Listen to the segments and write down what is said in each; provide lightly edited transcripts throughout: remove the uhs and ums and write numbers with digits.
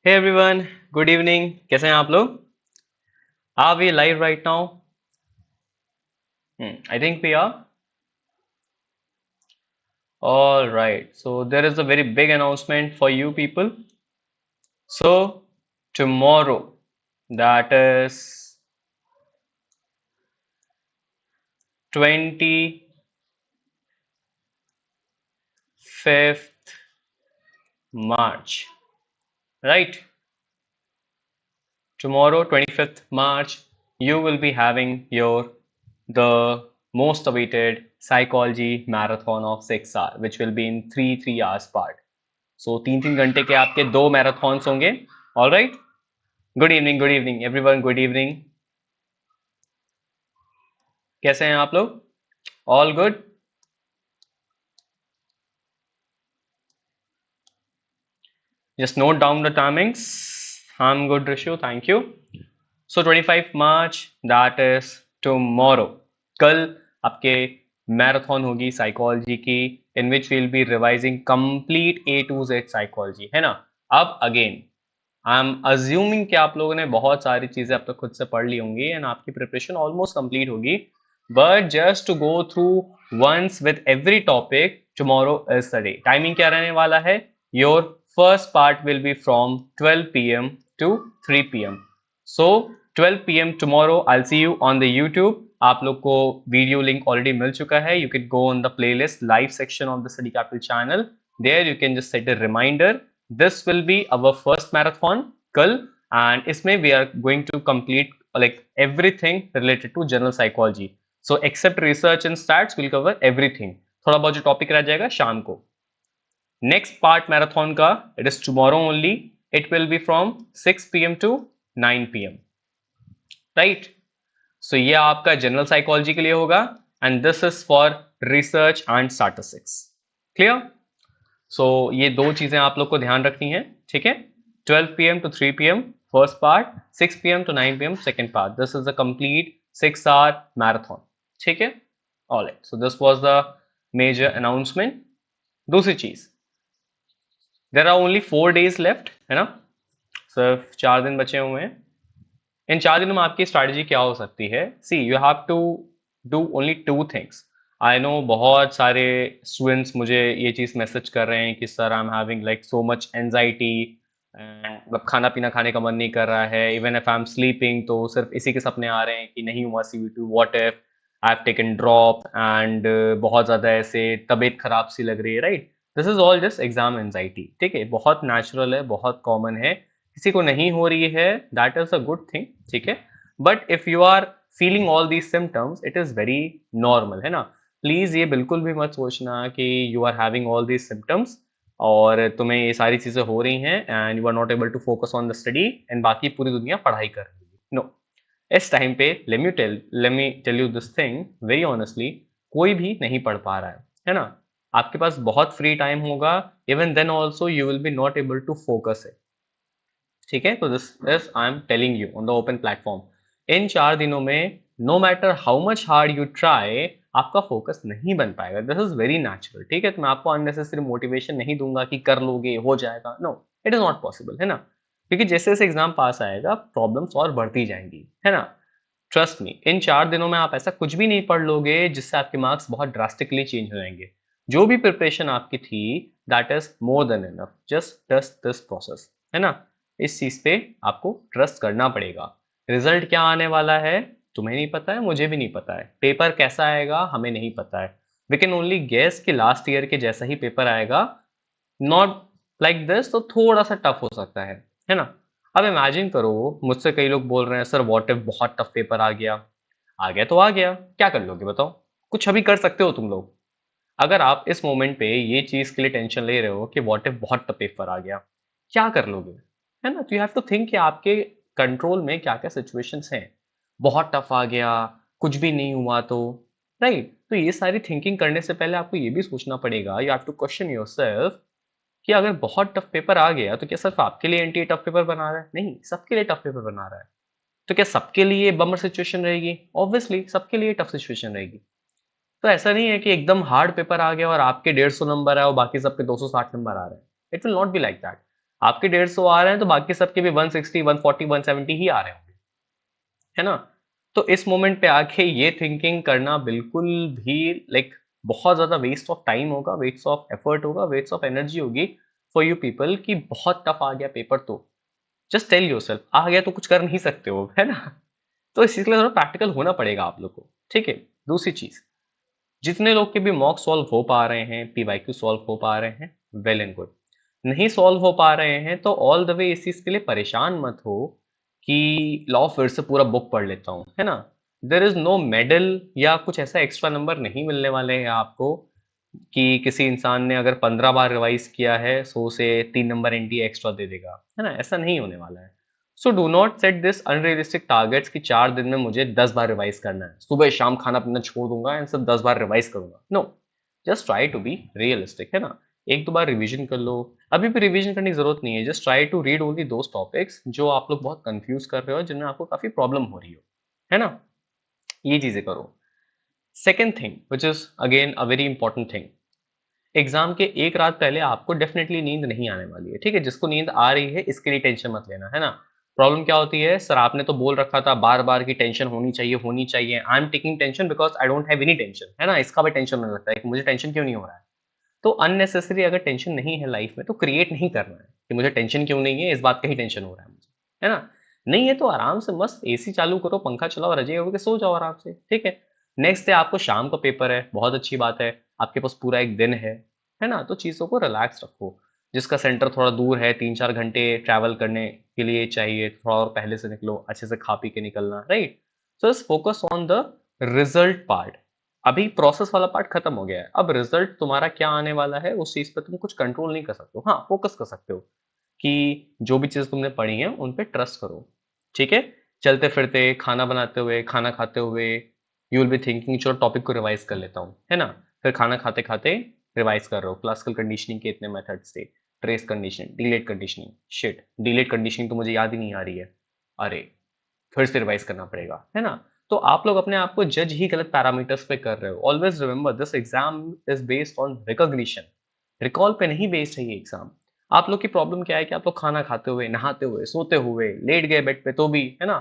Hey everyone, good evening. कैसे हैं आप लोग? Are we live right now? I think we are. All right. So there is a very big announcement for you people. So tomorrow, that is 25th March, right? Tomorrow, 25th March, you will be having your the most awaited psychology marathon of 6 hours, which will be in three hours part. सो 3 3 घंटे के आपके 2 marathons होंगे. All right. Good evening everyone. Good evening. कैसे हैं आप लोग? All good. Just note down the timings. I am good Rishu, thank you. So 25 March, that is tomorrow. कल आपके मैराथन होगी साइकोलॉजी की, in which will be revising complete A to Z psychology, है ना. अब अगेन आई एम अज्यूमिंग कि आप लोगों ने बहुत सारी चीजें अब तक खुद से पढ़ ली होंगी एंड आपकी प्रिपरेशन ऑलमोस्ट कंप्लीट होगी. But just to go through once with every topic, tomorrow is the day. Timing क्या रहने वाला है? Your first part will be from 12 PM to 3 PM. So 12 PM tomorrow I will see you on the YouTube. आप लोग को video link already मिल चुका है. You can go on the playlist live section of the study capital channel. There you can just set a reminder. This will be our first marathon कल, and इसमें we are going to complete like everything related to general psychology. So except research and stats, we'll cover everything. थोड़ा बहुत जो topic रह जाएगा शाम को. Next part marathon का, it is tomorrow only. It will be from 6 PM to 9 PM. Right. So ये आपका जनरल साइकोलॉजी के लिए होगा and this is for research and statistics. Clear? So ये दो चीजें आप लोग को ध्यान रखनी है, ठीक है. 12 PM to 3 PM first part, 6 PM to 9 PM second part. This is a complete 6 hour marathon, ठीक है. Alright, so this was the major announcement. दूसरी चीज, there are only 4 days left, है ना. सिर्फ 4 दिन बचे हुए हैं. इन 4 दिनों में आपकी स्ट्रैटेजी क्या हो सकती है? See, you have to do only 2 things. I know बहुत सारे स्टूडेंट्स मुझे ये चीज़ मैसेज कर रहे हैं कि sir I am having like so much anxiety and मतलब खाना पीना खाने का मन नहीं कर रहा है. Even if I am sleeping तो सिर्फ इसी के सपने आ रहे हैं कि नहीं हुआ CU2, what if I have taken drop and बहुत ज़्यादा ऐसे तबीयत खराब सी लग रही है. Right. This is all just exam anxiety, ठीक है. बहुत नेचुरल है, बहुत कॉमन है. किसी को नहीं हो रही है, that is a good thing, ठीक है. But if you are feeling all these symptoms, it is very normal, है ना. प्लीज ये बिल्कुल भी मत सोचना कि you are having all these symptoms और तुम्हें ये सारी चीजें हो रही हैं and you are not able to focus on the study एंड बाकी पूरी दुनिया पढ़ाई कर रही है. नो. इस टाइम पे let me tell you this thing very honestly, कोई भी नहीं पढ़ पा रहा है ना. आपके पास बहुत फ्री टाइम होगा, even then also you will be not able to focus it, ठीक है. तो this is I am telling you on the open platform. इन 4 दिनों में no matter how much hard you try, आपका फोकस नहीं बन पाएगा. दिस इज वेरी नेचुरल, ठीक है. तो मैं आपको अननेसेसरी मोटिवेशन नहीं दूंगा कि कर लोगे, हो जाएगा. No, it is not possible, है ना. क्योंकि जैसे जैसे एग्जाम पास आएगा प्रॉब्लम्स और बढ़ती जाएंगी, है ना. ट्रस्ट मी, इन 4 दिनों में आप ऐसा कुछ भी नहीं पढ़ लोगे जिससे आपके मार्क्स बहुत ड्रास्टिकली चेंज हो जाएंगे. जो भी प्रिपरेशन आपकी थी, that is more than enough. Just trust this process, है ना. इस चीज पे आपको ट्रस्ट करना पड़ेगा. रिजल्ट क्या आने वाला है तुम्हें नहीं पता है, मुझे भी नहीं पता है. पेपर कैसा आएगा हमें नहीं पता है. वी कैन ओनली गेस कि लास्ट ईयर के जैसा ही पेपर आएगा. नॉट लाइक दिस, तो थोड़ा सा टफ हो सकता है ना. अब इमेजिन करो, मुझसे कई लोग बोल रहे हैं सर व्हाट इफ बहुत टफ पेपर आ गया तो आ गया, क्या कर लोगे बताओ. कुछ अभी कर सकते हो तुम लोग. अगर आप इस मोमेंट पे ये चीज के लिए टेंशन ले रहे हो कि व्हाट इफ बहुत टफ पेपर आ गया, क्या कर लोगे, है ना. तो यू हैव टू थिंक कि आपके कंट्रोल में क्या क्या सिचुएशंस हैं. बहुत टफ आ गया, कुछ भी नहीं हुआ तो, राइट. तो ये सारी थिंकिंग करने से पहले आपको ये भी सोचना पड़ेगा, you have to question yourself कि अगर बहुत टफ पेपर आ गया तो क्या सिर्फ आपके लिए एंटी टफ पेपर बना रहा है? नहीं, सबके लिए टफ पेपर बना रहा है. तो क्या सबके लिए बमर सिचुएशन रहेगी? ऑब्वियसली सबके लिए टफ सिचुएशन रहेगी. तो ऐसा नहीं है कि एकदम हार्ड पेपर आ गया और आपके 150 नंबर है और बाकी सबके 260 नंबर आ रहे हैं. It will not be like that. आपके 150 आ रहे हैं तो बाकी सबके भी 160, 140, 170 ही आ रहे होंगे, है ना। तो इस मोमेंट पे आके ये थिंकिंग करना बिल्कुल भी लाइक बहुत ज्यादा वेस्ट ऑफ टाइम होगा, वेस्ट ऑफ एफर्ट होगा, वेस्ट ऑफ एनर्जी होगी फॉर यू पीपल कि बहुत टफ आ गया पेपर। तो जस्ट टेल योरसेल्फ आ गया तो कुछ कर नहीं सकते हो, है ना। तो इस चीज के लिए थोड़ा प्रैक्टिकल होना पड़ेगा आप लोग को, ठीक है। दूसरी चीज, जितने लोग के भी मॉक सॉल्व हो पा रहे हैं, पीवाईक्यू सॉल्व हो पा रहे हैं, वेल एंड गुड। नहीं सॉल्व हो पा रहे हैं तो ऑल द वे इस चीज के लिए परेशान मत हो कि लॉ फिर से पूरा बुक पढ़ लेता हूँ, है ना। देर इज नो मेडल या कुछ ऐसा एक्स्ट्रा नंबर नहीं मिलने वाले हैं आपको कि किसी इंसान ने अगर 15 बार रिवाइज किया है सो से 3 नंबर एनटीए एक्स्ट्रा दे देगा, है ना। ऐसा नहीं होने वाला है। So do not set this unrealistic targets कि 4 दिन में मुझे 10 बार रिवाइज करना है, सुबह शाम खाना पीना छोड़ दूंगा एंड सब 10 बार रिवाइज करूंगा। No, just try to be realistic, है ना। एक दो बार रिवीजन कर लो, अभी भी रिवीजन करने की जरूरत नहीं है। Just try to read only those topics जो आप लोग बहुत कंफ्यूज कर रहे हो, जिनमें आपको काफी प्रॉब्लम हो रही हो, है ना। ये चीजें करो। Second thing which is again a very important thing, exam के एक रात पहले आपको डेफिनेटली नींद नहीं आने वाली है, ठीक है। जिसको नींद आ रही है इसके लिए टेंशन मत लेना, है ना। प्रॉब्लम क्या होती है, सर आपने तो बोल रखा था बार बार की टेंशन होनी चाहिए होनी चाहिए। I am taking tension because I don't have any tension, है ना। इसका भी टेंशन होने लगता है कि मुझे टेंशन क्यों नहीं हो रहा है। तो अननेसेसरी अगर टेंशन नहीं है लाइफ में तो क्रिएट नहीं करना है कि मुझे टेंशन क्यों नहीं है, इस बात का ही टेंशन हो रहा है मुझे, है ना। नहीं है तो आराम से मस्त एसी चालू करो, पंखा चलाओ, रजाई ओढ़ के सो जाओ आराम से, ठीक है। नेक्स्ट डे आपको शाम को पेपर है, बहुत अच्छी बात है, आपके पास पूरा एक दिन है ना। तो चीज़ों को रिलैक्स रखो। जिसका सेंटर थोड़ा दूर है, 3-4 घंटे ट्रैवल करने के लिए चाहिए, थोड़ा और पहले से निकलो, अच्छे से खा पी के निकलना, right. So focus on the result part. अभी प्रोसेस वाला पार्ट खत्म हो गया है, अब रिजल्ट तुम्हारा क्या आने वाला है उस चीज पे तुम कुछ कंट्रोल नहीं कर सकते हो। हाँ, फोकस कर सकते हो कि जो भी चीज तुमने पढ़ी है उन पे ट्रस्ट करो, ठीक है। चलते फिरते, खाना बनाते हुए, खाना खाते हुए यू विल बी थिंकिंग चलो टॉपिक को रिवाइज कर लेता हूँ, है ना। फिर खाना खाते खाते रिवाइज कर रहे हो क्लासिकल कंडीशनिंग के इतने मेथड्स थे, trace conditioning, delayed conditioning, short delayed conditioning तो मुझे याद ही नहीं आ रही है, अरे फिर से रिवाइज करना पड़ेगा, है ना। तो आप लोग अपने आप को जज ही गलत पैरामीटर्स पे कर रहे हो। Always remember this exam is based on recognition, recall पे नहीं बेस्ड है ये एग्जाम। आप लोग की प्रॉब्लम क्या है कि आप लोग खाना खाते हुए, नहाते हुए, सोते हुए, लेट गए बेड पे तो भी, है ना,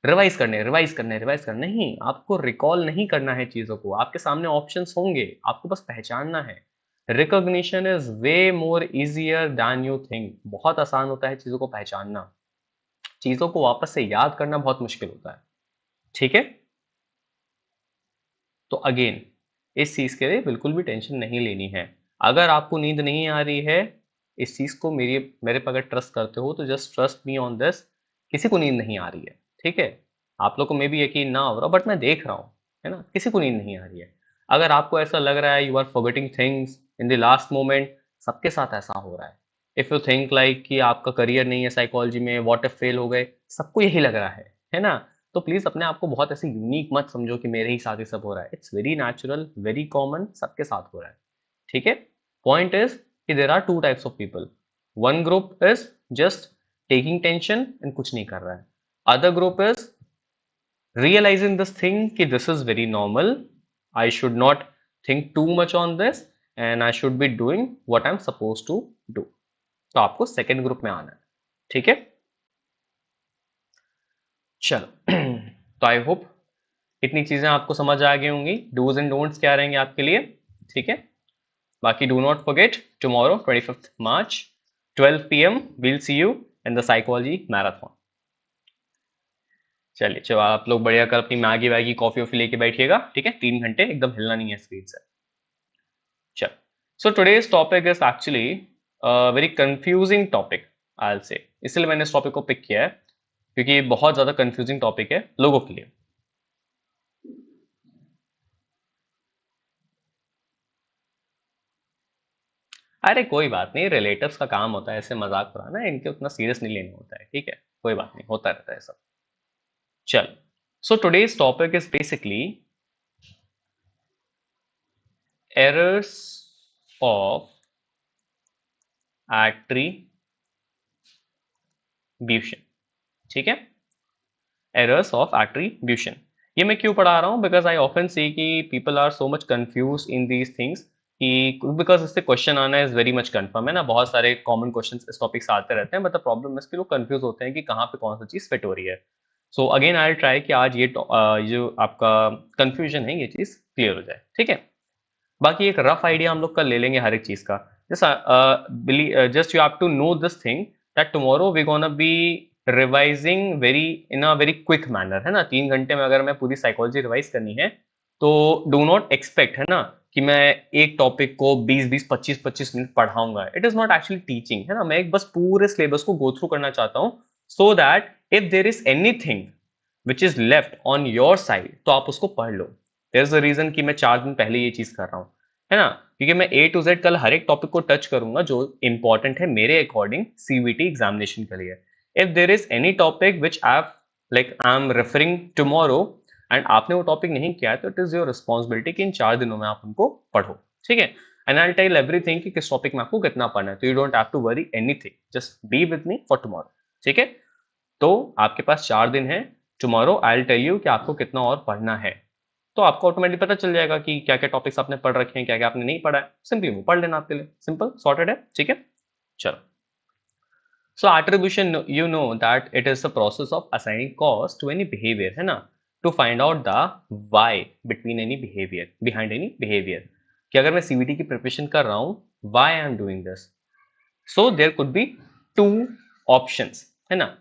रिवाइज करने नहीं, आपको रिकॉल नहीं करना है चीजों को। आपके सामने ऑप्शंस होंगे, आपको बस पहचानना है। Recognition is way more easier then you think. बहुत आसान होता है चीजों को पहचानना, चीजों को वापस से याद करना बहुत मुश्किल होता है, ठीक है। तो अगेन इस चीज के लिए बिल्कुल भी टेंशन नहीं लेनी है। अगर आपको नींद नहीं आ रही है, इस चीज को मेरे पर अगर ट्रस्ट करते हो तो just trust me on this. किसी को नींद नहीं आ रही है, ठीक है। आप लोग को मे भी यकीन ना हो रहा बट मैं देख रहा हूँ, है ना, किसी को नींद नहीं आ रही है। अगर आपको ऐसा लग रहा है you are forgetting things in the last moment, सबके साथ ऐसा हो रहा है। इफ यू थिंक लाइक कि आपका करियर नहीं है साइकोलॉजी में, व्हाट इफ फेल हो गए, सबको यही लग रहा है ना। तो प्लीज अपने आप को बहुत ऐसे यूनिक मत समझो कि मेरे ही साथ ही सब हो रहा है। It's very natural, very common, सबके साथ हो रहा है, ठीक है। पॉइंट इज कि there are two types of people. One group is just taking tension and कुछ नहीं कर रहा है। Other group is realizing this thing कि this is very normal, I should not think too much on this and I should be doing what I'm supposed to do। तो आपको second group में आना है, ठीक है। चलो तो आई होप इतनी चीजें आपको समझ आ गई होंगी, डूज एंड डोंट्स क्या रहेंगे आपके लिए, ठीक है। बाकी do not forget tomorrow 25th March 12 PM we'll see you in the psychology marathon। चलिए चलो आप लोग बढ़िया कर अपनी मैगी वैगी कॉफी वॉफी लेके बैठिएगा, ठीक है। 3 घंटे एकदम हिलना नहीं है स्क्रीन से। चलो, so today's topic is actually very confusing topic, I will say. इसलिए मैंने इस टॉपिक को पिक किया है क्योंकि ये बहुत ज्यादा कंफ्यूजिंग टॉपिक है लोगों के लिए। अरे कोई बात नहीं, रिलेटिव्स का काम होता है ऐसे मजाक उड़ाना, इनके उतना सीरियस नहीं लेना होता है, ठीक है। कोई बात नहीं, होता रहता है सब। चलो, so today's topic is basically errors of attribution, ठीक है। एरर्स ऑफ एट्रीब्यूशन, ये मैं क्यों पढ़ा रहा हूं, बिकॉज आई ऑफन सी कि people are so much confuse in these things कि बिकॉज इससे क्वेश्चन आना इज वेरी मच कंफर्म है ना, बहुत सारे कॉमन क्वेश्चन इस टॉपिक से आते रहते हैं, बट द प्रॉब्लम इज कि लोग कंफ्यूज होते हैं कि कहाँ पे कौन सा चीज फिट हो रही है। सो अगेन आई ट्राई कि आज ये जो आपका कंफ्यूजन है ये चीज क्लियर हो जाए, ठीक है। बाकी एक रफ आइडिया हम लोग कल ले लेंगे हर एक चीज का। Just you have to know this thing that tomorrow we gonna be revising very in a very quick manner, है ना। 3 घंटे में अगर मैं पूरी साइकोलॉजी रिवाइज करनी है तो डू नॉट एक्सपेक्ट, है ना, कि मैं एक टॉपिक को 20-20 25-25 मिनट पढ़ाऊंगा। It is not actually teaching, है ना। मैं एक बस पूरे सिलेबस को गो थ्रू करना चाहता हूँ, so that if there is anything which is left on your side तो आप उसको पढ़ लो। देयर इज अ रीजन कि मैं 4 दिन पहले ये चीज कर रहा हूँ, है ना, क्योंकि मैं A to Z कल हर एक टॉपिक को टच करूंगा जो इंपॉर्टेंट है मेरे अकॉर्डिंग सीवीटी एग्जामिनेशन के लिए। If there is any topic which I am referring tomorrow and आपने वो टॉपिक नहीं किया है तो इट इज योर रिस्पॉन्सिबिलिटी कि इन 4 दिनों में आप उनको पढ़ो, ठीक है। एंड आई टेल एवरीथिंग कि किस टॉपिक में आपको कितना पढ़ना है, तो you don't have to worry anything, just be with me for tomorrow, ठीक है। तो आपके पास 4 दिन है, tomorrow I will tell you कि आपको कितना और पढ़ना है, तो आपको ऑटोमेटिकली पता चल जाएगा कि क्या क्या टॉपिक्स आपने पढ़ रखे हैं, क्या क्या आपने नहीं पढ़ा है, सिंपली वो पढ़ लेना आपके लिए, सिंपल सॉर्टेड है, ठीक है। चलो, so attribution you know that it is the process of assigning cause to any behaviour, है ना, to find out the why between any behaviour, behind any behaviour, कि अगर मैं सीवीटी की प्रिपरेशन कर रहा हूँ, why I am doing this, so there could be 2 options, है ना।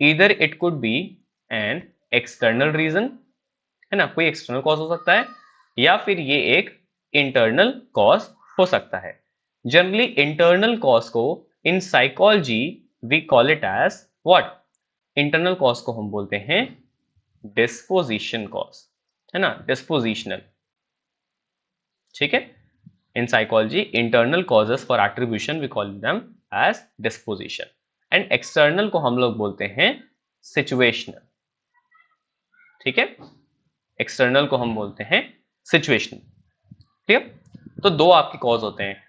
Either it could be an external reason, है ना, कोई एक्सटर्नल कॉज हो सकता है, या फिर ये एक इंटरनल कॉज हो सकता है। जनरली इंटरनल कॉज को in psychology we call it as what, internal cause को हम बोलते हैं डिस्पोजिशन कॉज, है ना, डिस्पोजिशनल, ठीक है। In psychology internal causes for attribution we call them as disposition, and external को हम लोग बोलते हैं सिचुएशनल, ठीक है। एक्सटर्नल को हम बोलते हैं सिचुएशनल, ठीक है। तो 2 आपके कॉज होते हैं।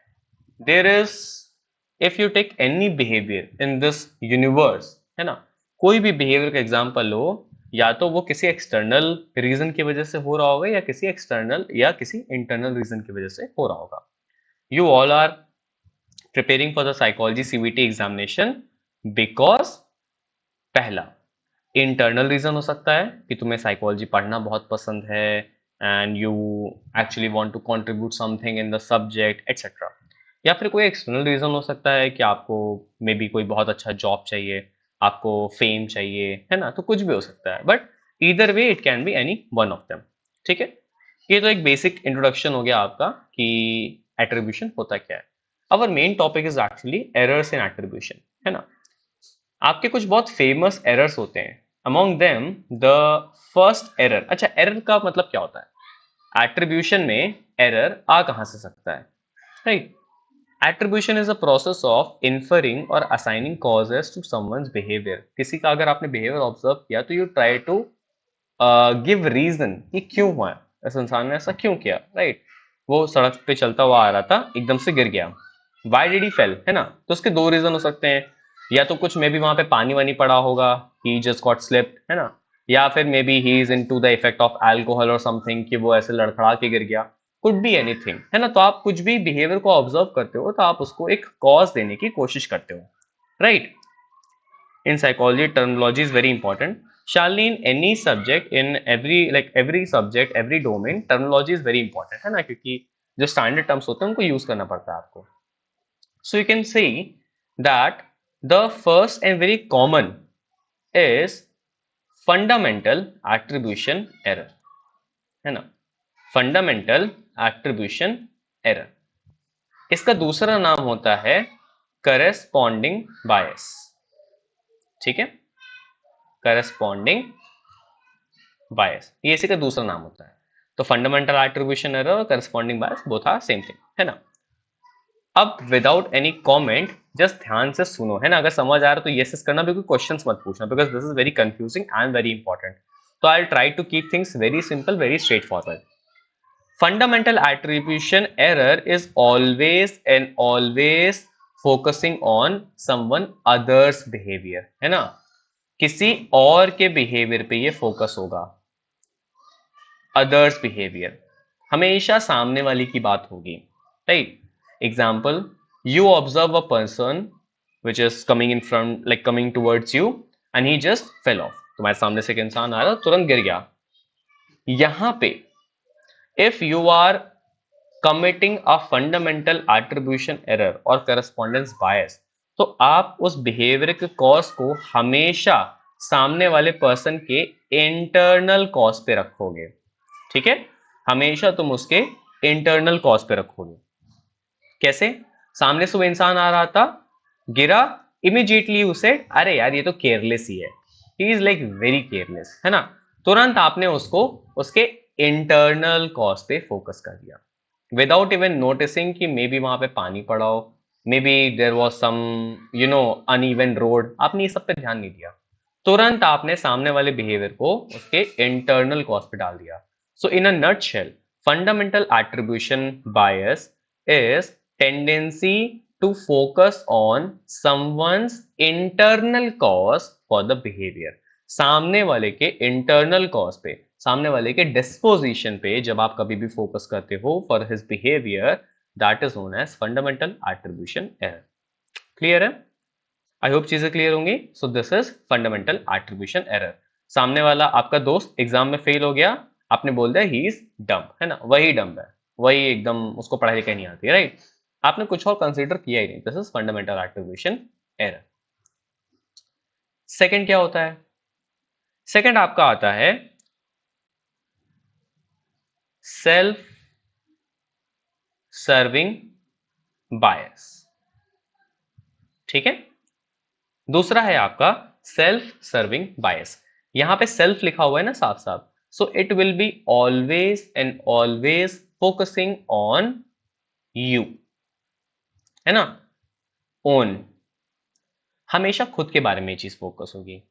There is, if you take any behaviour in this universe, है ना, कोई भी बिहेवियर का एग्जांपल लो, या तो वो किसी एक्सटर्नल रीजन की वजह से हो रहा होगा या किसी एक्सटर्नल या किसी इंटरनल रीजन की वजह से हो रहा होगा। You all are preparing for the psychology CVT examination because पहला इंटरनल रीजन हो सकता है कि तुम्हें साइकोलॉजी पढ़ना बहुत पसंद है and you actually want to contribute something in the subject etcetera, या फिर कोई एक्सटर्नल रीजन हो सकता है कि आपको मे बी कोई बहुत अच्छा जॉब चाहिए, आपको फेम चाहिए, है ना, तो कुछ भी हो सकता है, but either way it can be any one of them, ठीक है। ये तो एक बेसिक इंट्रोडक्शन हो गया आपका कि एट्रीब्यूशन होता क्या है। Our main topic is actually errors in attribution, है ना। आपके कुछ बहुत फेमस एरर्स होते हैं, among them the first error. अच्छा, एरर का मतलब क्या होता है? एट्रीब्यूशन में एरर आ कहां से सकता है, right. Attribution is a process of inferring और assigning causes to someone's behaviour. किसी का अगर आपने बिहेवियर ऑब्जर्व किया तो you try to give reason कि क्यों हुआ है, इस इंसान ने ऐसा क्यों किया, राइट। वो सड़क पे चलता हुआ आ रहा था, एकदम से गिर गया, वाई डिड ही फेल, है ना। तो उसके 2 रीजन हो सकते हैं, या तो कुछ मे बी वहां पे पानी वानी पड़ा होगा, ही जस्ट गॉट स्लिप्ड, है ना, या फिर may be he is into the effect of alcohol और समथिंग कि वो ऐसे लड़खड़ा के गिर गया, कुड बी एनीथिंग, है ना। तो आप कुछ भी बिहेवियर को ऑब्जर्व करते हो तो आप उसको एक कॉज देने की कोशिश करते हो, right. in psychology terminology is very important. Shalini, in any subject, in every subject, every domain, terminology is very important, है ना, क्योंकि जो स्टैंडर्ड टर्म्स होते हैं उनको यूज करना पड़ता है आपको। So you can say that the first and very common is fundamental attribution error, है ना, fundamental attribution error। इसका दूसरा नाम होता है corresponding bias, ठीक है, corresponding बायस, ये इसी का दूसरा नाम होता है। तो फंडामेंटल एट्रीब्यूशन एरर और corresponding bias both are same thing, है ना। अब विदाउट एनी कमेंट जस्ट ध्यान से सुनो, है ना। अगर समझ आ रहा तो यस करना, बिल्कुल क्वेश्चंस मत पूछना, because this is very confusing and very important. तो I try to keep things very simple, very straightforward. Fundamental attribution error is always and always focusing on someone others behaviour, है ना, किसी और के behaviour पे ये focus होगा। Others behaviour हमेशा सामने वाली की बात होगी, right? Example, you observe a person which is coming in front, like coming towards you, and he just fell off. तुम्हारे सामने से एक इंसान आ रहा तुरंत गिर गया. यहां पे if you are committing a fundamental attribution error और correspondence bias, तो आप उस बिहेवियर के कॉज को हमेशा सामने वाले पर्सन के इंटरनल कॉज पे रखोगे. ठीक है, हमेशा तुम उसके इंटरनल कॉज पे रखोगे. कैसे? सामने से वो इंसान आ रहा था, गिरा, इमीडिएटली उसे अरे यार ये तो केयरलेस ही है, he is like very careless, है ना. तुरंत आपने उसको उसके इंटरनल कॉज पे फोकस कर दिया विदाउट इवन नोटिसिंग कि मे बी वहां पे पानी पड़ा हो, maybe there was some uneven road. आपने ये सब पे ध्यान नहीं दिया, तुरंत आपने सामने वाले बिहेवियर को उसके इंटरनल कॉज पे डाल दिया. So in a nutshell, fundamental attribution bias is tendency to focus on someone's internal cause for the behavior. सामने वाले के internal cause पे, सामने वाले के disposition पे जब आप कभी भी फोकस करते हो for his behavior, that is known as fundamental attribution error. Clear है? आई होप चीजें क्लियर होंगी. So this is fundamental attribution error. सामने वाला आपका दोस्त एग्जाम में फेल हो गया, आपने बोल दिया ही इज डम, है ना, वही डम है, वही एकदम उसको पढ़ाई लिखाई नहीं आती, राइट. आपने कुछ और कंसीडर किया ही नहीं. This is fundamental attribution error. Second क्या होता है? सेकंड आपका आता है सेल्फ सर्विंग बायस. ठीक है, दूसरा है आपका सेल्फ सर्विंग बायस. यहां पे सेल्फ लिखा हुआ है ना साफ साफ, so it will be always and always focusing on you, है ना, ओन. हमेशा खुद के बारे में ये चीज फोकस होगी.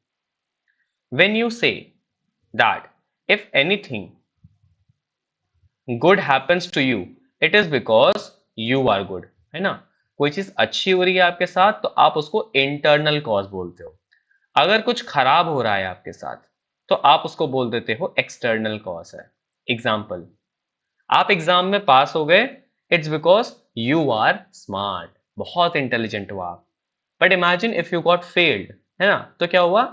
When you say that if anything good happens to you, it is because you are good, है ना. कोई चीज अच्छी हो रही है आपके साथ तो आप उसको इंटरनल कॉज बोलते हो. अगर कुछ खराब हो रहा है आपके साथ तो आप उसको बोल देते हो एक्सटर्नल कॉज है. एग्जाम्पल, आप एग्जाम में पास हो गए, it's because you are smart, बहुत इंटेलिजेंट हो आप. But imagine if you got failed, है ना, तो क्या हुआ?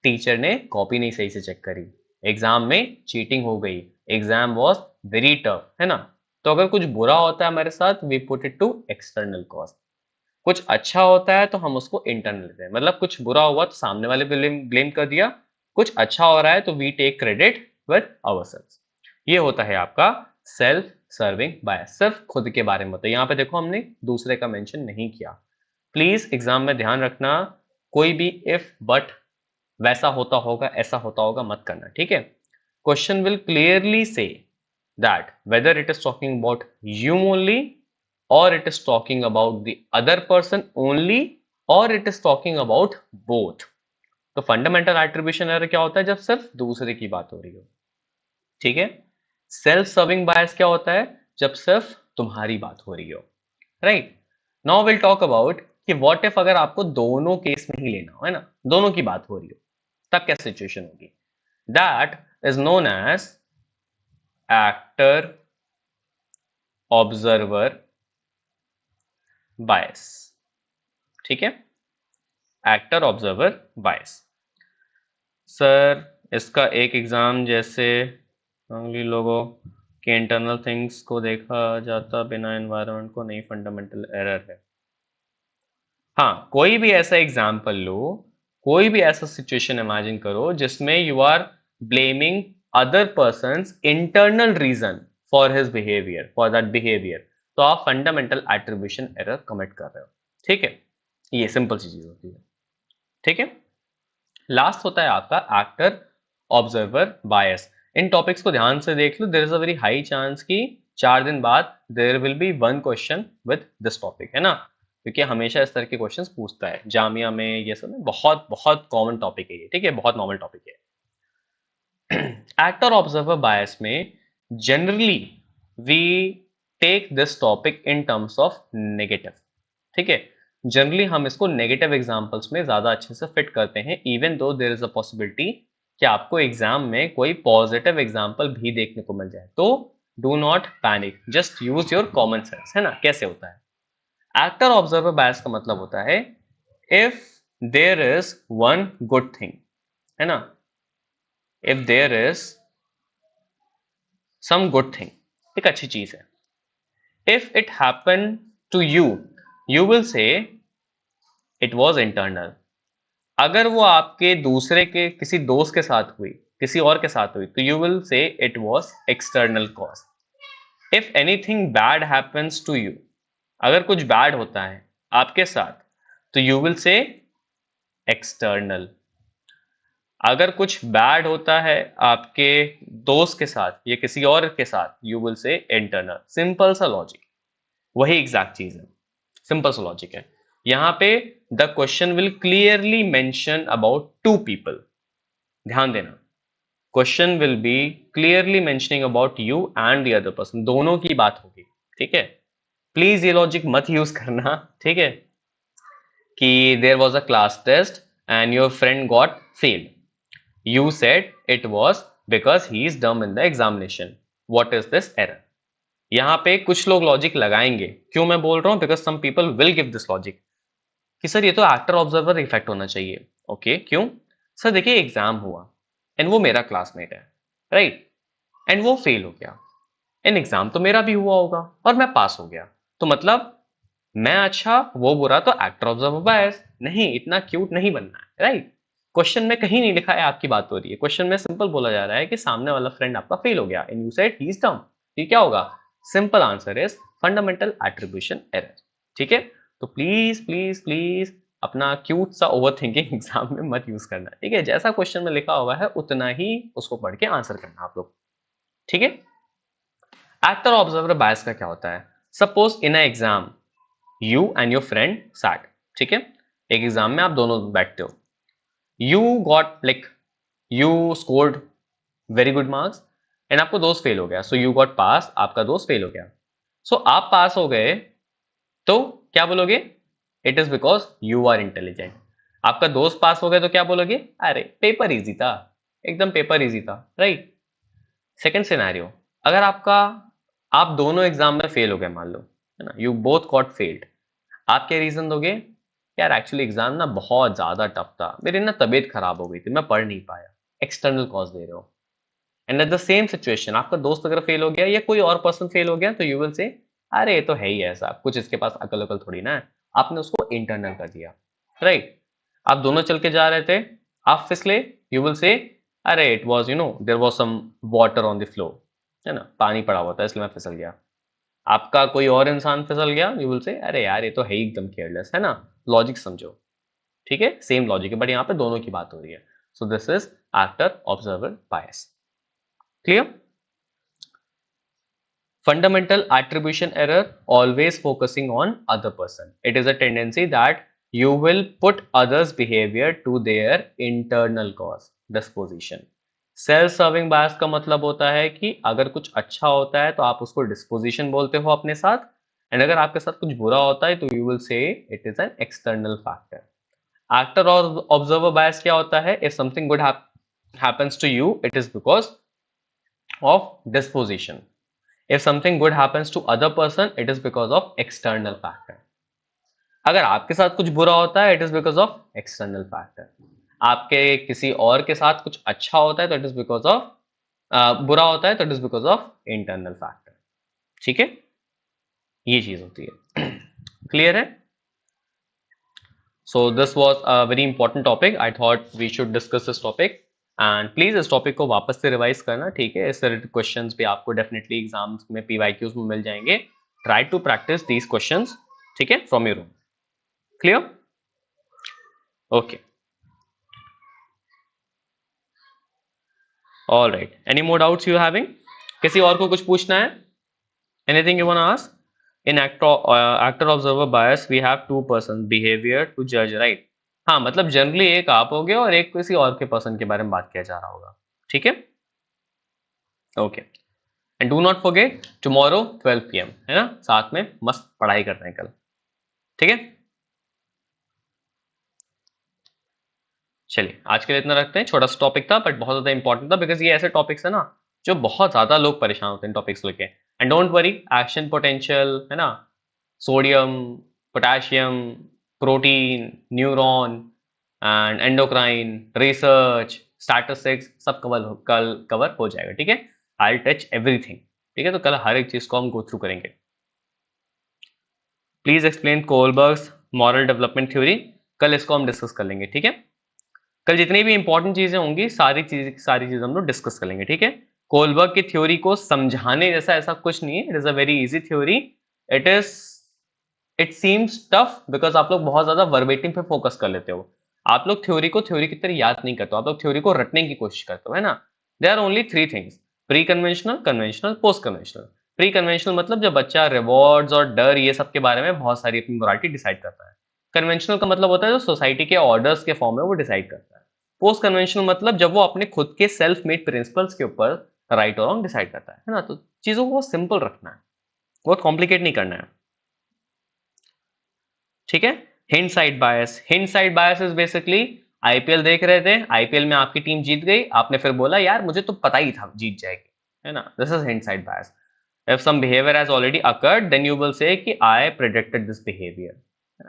टीचर ने कॉपी नहीं सही से चेक करी, एग्जाम में चीटिंग हो गई, एग्जाम वॉज वेरी टफ, है ना. तो अगर कुछ बुरा होता है हमारे साथ, we put it to external cause. कुछ अच्छा होता है तो हम उसको इंटरनल लेते हैं. मतलब कुछ बुरा हुआ तो सामने वाले पे ब्लेम कर दिया, कुछ अच्छा हो रहा है तो we take credit with ourselves. ये होता है आपका सेल्फ सर्विंग बायस. सिर्फ खुद के बारे में होता है. यहाँ पे देखो हमने दूसरे का मेंशन नहीं किया. प्लीज एग्जाम में ध्यान रखना, कोई भी इफ बट वैसा होता होगा ऐसा होता होगा मत करना, ठीक है. क्वेश्चन विल क्लियरली से that whether it is talking about you only or it is talking about the other person only or it is talking about both. तो फंडामेंटल एट्रीब्यूशन एरर क्या होता है? जब सिर्फ दूसरे की बात हो रही हो, ठीक है. सेल्फ सर्विंग बायस क्या होता है? जब सिर्फ तुम्हारी बात हो रही हो, right. Now will talk about कि व्हाट इफ अगर आपको दोनों केस में ही लेना हो, है ना, दोनों की बात हो रही हो, तब क्या सिचुएशन होगी? That is known as actor observer bias. ठीक है, एक्टर ऑब्जर्वर बायस. सर इसका एक एग्जाम जैसे नॉर्मली लोगों के इंटरनल थिंग्स को देखा जाता बिना एनवायरनमेंट को नहीं फंडामेंटल एरर है. हाँ, कोई भी ऐसा एग्जाम्पल लो, कोई भी ऐसा सिचुएशन इमेजिन करो जिसमें you are blaming other persons internal reason for his behaviour, for that behaviour, तो आप फंडामेंटल एट्रीब्यूशन एरर कमिट कर रहे हो. ठीक है, ये सिंपल सी चीज होती है. ठीक है, लास्ट होता है आपका एक्टर ऑब्जर्वर बायस. इन टॉपिक्स को ध्यान से देख लो. There is a very high chance कि 4 दिन बाद there will be one question with this topic, है ना, क्योंकि हमेशा इस तरह के क्वेश्चंस पूछता है जामिया में, ये सब में बहुत बहुत कॉमन टॉपिक है ये. ठीक है, बहुत नॉर्मल टॉपिक है. एक्टर ऑब्जर्वर बायस में generally we take this topic in terms of negative. ठीक है, जनरली हम इसको नेगेटिव एग्जांपल्स में ज्यादा अच्छे से फिट करते हैं, even though there is a possibility कि आपको एग्जाम में कोई पॉजिटिव एग्जांपल भी देखने को मिल जाए. तो do not panic, just use your common sense, है ना। कैसे होता है, एक्टर ऑब्जर्वर बायस का मतलब होता है if there is one good thing, है ना, if there is some good thing, एक अच्छी चीज है, if it happen to you will say it was internal. अगर वो आपके दूसरे के किसी दोस्त के साथ हुई, किसी और के साथ हुई, तो you will say it was external cause. If anything bad happens to you, अगर कुछ बैड होता है आपके साथ, तो यू विल से एक्सटर्नल। अगर कुछ बैड होता है आपके दोस्त के साथ या किसी और के साथ, you will say internal. Simple सा लॉजिक, वही एग्जैक्ट चीज है, सिंपल सा लॉजिक है। यहां पे the question will clearly mention about two people, ध्यान देना, question will be clearly mentioning about you and the other person, दोनों की बात होगी, ठीक है। प्लीज ये लॉजिक मत यूज करना, ठीक है, कि there was a class test and your friend got failed, you said it was because he is dumb in the examination, what is this error। यहां पे कुछ लोग लॉजिक लगाएंगे, क्यों मैं बोल रहा हूं, because some people will give this logic कि सर ये तो एक्टर ऑब्जर्वर इफेक्ट होना चाहिए। ओके क्यों सर, देखिए एग्जाम हुआ एंड वो मेरा क्लासमेट है, राइट, एंड वो फेल हो गया, एंड एग्जाम तो मेरा भी हुआ होगा और मैं पास हो गया, तो मतलब मैं अच्छा वो बुरा, तो एक्टर ऑब्जर्वर बायस नहीं, इतना क्यूट नहीं बनना है, राइट। क्वेश्चन में कहीं नहीं लिखा है आपकी बात हो रही है, क्वेश्चन में सिंपल बोला जा रहा है कि सामने वाला फ्रेंड आपका फेल हो गया and you said he is dumb, ये क्या होगा, simple answer is fundamental attribution error, ठीक है। तो प्लीज प्लीज प्लीज अपना क्यूट सा ओवर थिंकिंग एग्जाम में मत यूज करना, ठीक है। जैसा क्वेश्चन में लिखा हुआ है उतना ही उसको पढ़ के आंसर करना आप लोग, ठीक है। एक्टर ऑब्जर्वर बायस का क्या होता है, suppose in a exam you and your friend sat, ठीक है, एक एग्जाम में आप दोनों बैठते हो, you got like you scored very good marks and आपको दोस्त फेल हो गया, सो यू गॉट पास, आपका दोस्त फेल हो गया, सो आप पास हो गए, तो क्या बोलोगे, it is because you are intelligent. आपका दोस्त पास हो गया तो क्या बोलोगे, अरे पेपर इजी था, एकदम पेपर इजी था, राइट। सेकेंड सिनेरियो, अगर आप दोनों एग्जाम में फेल हो गए मान लो, है ना, यू बोथ गॉट फेल्ड, आप क्या रीजन दोगे, यार एक्चुअली एग्जाम ना बहुत ज्यादा टफ था, मेरी ना तबीयत खराब हो गई थी, मैं पढ़ नहीं पाया, एक्सटर्नल कॉज दे रहे हो। And at the same situation आपका दोस्त अगर फेल हो गया या कोई और पर्सन फेल हो गया, तो यू विल से अरे ये तो है ही ऐसा, कुछ इसके पास अकल अकल थोड़ी ना है, आपने उसको इंटरनल कर दिया, राइट। आप दोनों चल के जा रहे थे, आप फिसले, यू विल से अरे it was there was some water on the floor, है ना, पानी पड़ा हुआ था इसलिए मैं फिसल गया। आपका कोई और इंसान फिसल गया, यू विल से अरे यार ये तो है ही एकदम केयरलेस, है ना। लॉजिक समझो, ठीक है, सेम लॉजिक है, बट यहाँ पे दोनों की बात हो रही है। So this is actor observer bias, clear. Fundamental attribution error, always focusing on other person. It is a tendency that you will put others' behavior to their internal cause, disposition. Self serving bias का मतलब होता है कि अगर कुछ अच्छा होता है तो आप उसको डिस्पोजिशन बोलते हो अपने साथ, एंड अगर आपके साथ कुछ बुरा होता है तो you will say it is an external factor. Actor और ऑब्जर्वर बायस क्या होता है, if something good happens to you, it is because of disposition. If something good happens to other person, it is because of external factor. अगर आपके साथ कुछ बुरा होता है, it is because of external factor. आपके किसी और के साथ कुछ अच्छा होता है तो it is because of बुरा होता है तो it is because of internal factor. ठीक है, ये चीज होती है। क्लियर है? So this was a very important topic. I thought we should discuss this topic. And please इस टॉपिक को वापस से रिवाइज करना, ठीक है। इस रिलेटेड क्वेश्चंस भी आपको डेफिनेटली एग्जाम्स में पीवाईक्यूज में मिल जाएंगे। Try to practise these questions, ठीक है, from your room. Clear? Okay, all right. Any more doubts you having? किसी और को कुछ पूछना है? Anything you want to ask? In actor observer bias we have two person behaviour to जज, right. हाँ, मतलब जनरली एक आप हो गया और एक किसी और के पर्सन के बारे में बात किया जा रहा होगा, ठीक है। Okay, and do not forget tomorrow 12 PM, है ना, साथ में मस्त पढ़ाई करते हैं कल, ठीक है। चलिए आज के लिए इतना रखते हैं, छोटा सा टॉपिक था बट बहुत ज्यादा इंपॉर्टेंट था, बिकॉज ये ऐसे टॉपिक्स है ना जो बहुत ज्यादा लोग परेशान होते हैं टॉपिक्स लेके। And don't worry, action potential है ना, sodium, potassium, protein, neuron and endocrine, research, statistics, सब कल कवर हो जाएगा, ठीक है। आई टच एवरीथिंग, ठीक है। तो कल हर एक चीज को हम गो थ्रू करेंगे। Please explain Kohlberg's moral development theory, कल इसको हम डिस्कस कर लेंगे, ठीक है। कल जितनी भी इंपॉर्टेंट चीजें होंगी सारी चीजें हम लोग डिस्कस कर लेंगे, ठीक है। कोलबर्ग की थ्योरी को समझाने जैसा ऐसा कुछ नहीं है, it is a very easy theory. It is it seems tough because आप लोग बहुत ज्यादा वर्बेटिंग पे फोकस कर लेते हो। आप लोग थ्योरी को थ्योरी की तरह याद नहीं करते हो, आप लोग थ्योरी को रटने की कोशिश करते हो, है ना। There are only three things, pre conventional, conventional, post conventional. Pre conventional मतलब जब बच्चा रिवॉर्ड्स और डर ये सब के बारे में बहुत सारी अपनी मोरालिटी डिसाइड करता है। कन्वेंशनल का मतलब होता है जो सोसाइटी के ऑर्डर्स के फॉर्म में वो डिसाइड करता है। पोस्ट कन्वेंशनल मतलब जब वो अपने खुद के सेल्फ मेड प्रिंसिपल्स के ऊपर राइट और रॉन्ग डिसाइड करता है ना। तो चीजों को सिंपल रखना है, बहुत कॉम्प्लिकेट नहीं करना है, ठीक है। Hind side bias is basically, IPL देख रहे थे, आईपीएल में आपकी टीम जीत गई, आपने फिर बोला यार मुझे तो पता ही था जीत जाएगी, है ना। This is hindsight bias. If some behaviour has already occurred then you will say कि आई प्रेडिक्टेड दिस बिहेवियर,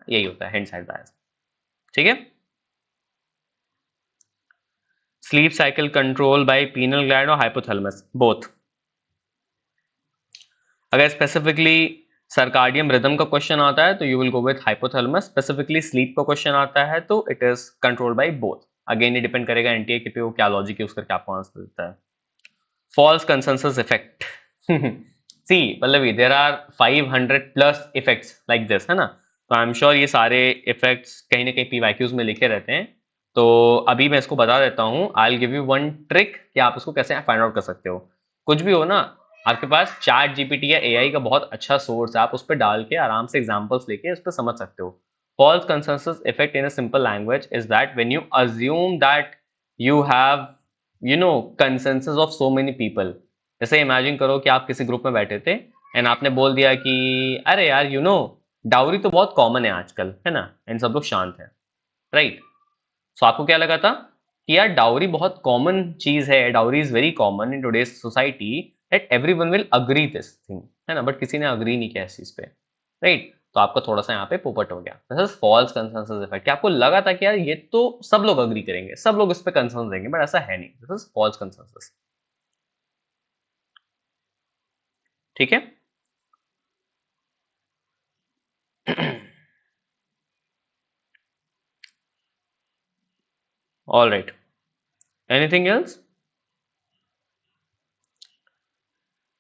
यही होता है हिंड साइड बायस, ठीक है। Sleep cycle control by penal gland और हाइपोथैलेमस, बोथ। अगर स्पेसिफिकली सर्काडियम रिदम का क्वेश्चन आता है तो you will go with hypothalamus. Specifically sleep का क्वेश्चन आता है तो it is controlled by both. Again ये डिपेंड करेगा एनटीए के पे वो क्या लॉजिक यूज करके आपको आंसर देता है। False consensus effect see Pallavi, there are 500 plus effects like this, है ना। तो आई एम श्योर ये सारे इफेक्ट्स कहीं ना कहीं पीवाईक्यूज में लिखे रहते हैं। तो अभी मैं इसको बता देता हूँ, I will give you one trick कि आप इसको कैसे फाइंड आउट कर सकते हो। कुछ भी हो ना, आपके पास चैट जीपीटी या एआई का बहुत अच्छा सोर्स है, आप उस पर डाल के आराम से एग्जांपल्स लेके उस पर समझ सकते हो। False consensus effect in a simple language is that when you assume that you have consensus of so many people. जैसे इमेजिन करो कि आप किसी ग्रुप में बैठे थे एंड आपने बोल दिया कि अरे यार डाउरी तो बहुत कॉमन है आजकल, है ना, एंड सब लोग शांत हैं, राइट। सो आपको क्या लगा था कि यार डाउरी बहुत कॉमन चीज है, dowry is very common in today's society, that everyone will agree this thing, है ना। बट किसी ने अग्री नहीं किया इस चीज पे, राइट। तो आपका थोड़ा सा यहाँ पे पोपट हो गया। This is false consensus effect. आपको लगा था कि यार ये तो सब लोग अग्री करेंगे, सब लोग इस पे कंसेंसस देंगे, बट ऐसा है नहीं। दिस इज फॉल्स कंसेंसस, ठीक है। All right, anything else?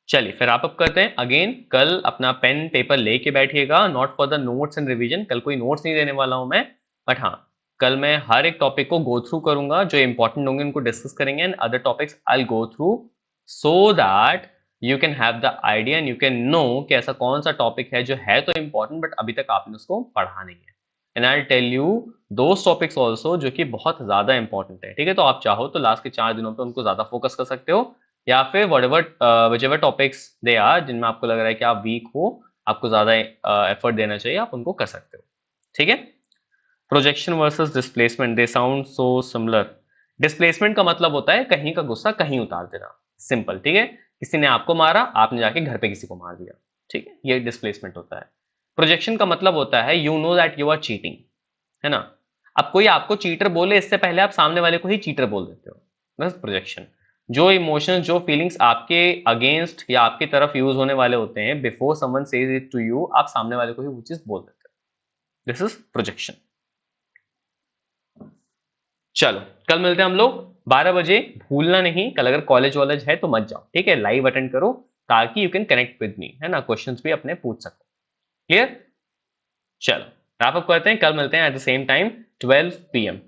चलिए फिर आप अब करते हैं अगेन। कल अपना पेन पेपर लेके बैठिएगा, not for the notes and revision, कल कोई नोट्स नहीं देने वाला हूं मैं, बट हाँ कल मैं हर एक टॉपिक को गो थ्रू करूंगा, जो इंपॉर्टेंट होंगे उनको डिस्कस करेंगे and other topics I go through so that you can have the idea and you can know कि ऐसा कौन सा टॉपिक है जो है तो इंपॉर्टेंट बट अभी तक आपने उसको पढ़ा नहीं है। And I tell you those topics also जो कि बहुत ज्यादा इंपॉर्टेंट है, ठीक है। तो आप चाहो तो लास्ट के 4 दिनों पे उनको ज्यादा फोकस कर सकते हो, या फिर whichever टॉपिक्स दे आर जिनमें आपको लग रहा है कि आप वीक हो, आपको ज्यादा एफर्ट देना चाहिए, आप उनको कर सकते हो, ठीक है। प्रोजेक्शन वर्सेस डिस्प्लेसमेंट, दे साउंड सो सिमिलर। डिस्प्लेसमेंट का मतलब होता है कहीं का गुस्सा कहीं उतार देना, सिंपल, ठीक है। किसी ने आपको मारा, आपने जाके घर पे किसी को मार दिया, ठीक है, ये डिस्प्लेसमेंट होता है। प्रोजेक्शन का मतलब होता है you know that you are cheating, है ना। अब कोई आपको चीटर बोले इससे पहले आप सामने वाले को ही चीटर बोल देते हो, बस प्रोजेक्शन। जो इमोशंस जो फीलिंग्स आपके अगेंस्ट या आपकी तरफ यूज होने वाले होते हैं, before someone says it to you, आप सामने वाले को ही वो चीज बोल देते हो, दिस इज प्रोजेक्शन। चलो कल मिलते हैं हम लोग 12 बजे, भूलना नहीं, कल अगर कॉलेज वॉलेज है तो मत जाओ, ठीक है, लाइव अटेंड करो ताकि you can connect with me, है ना, क्वेश्चंस भी अपने पूछ सको, क्लियर। चलो रैप अप करते हैं, कल मिलते हैं at the same time 12 PM।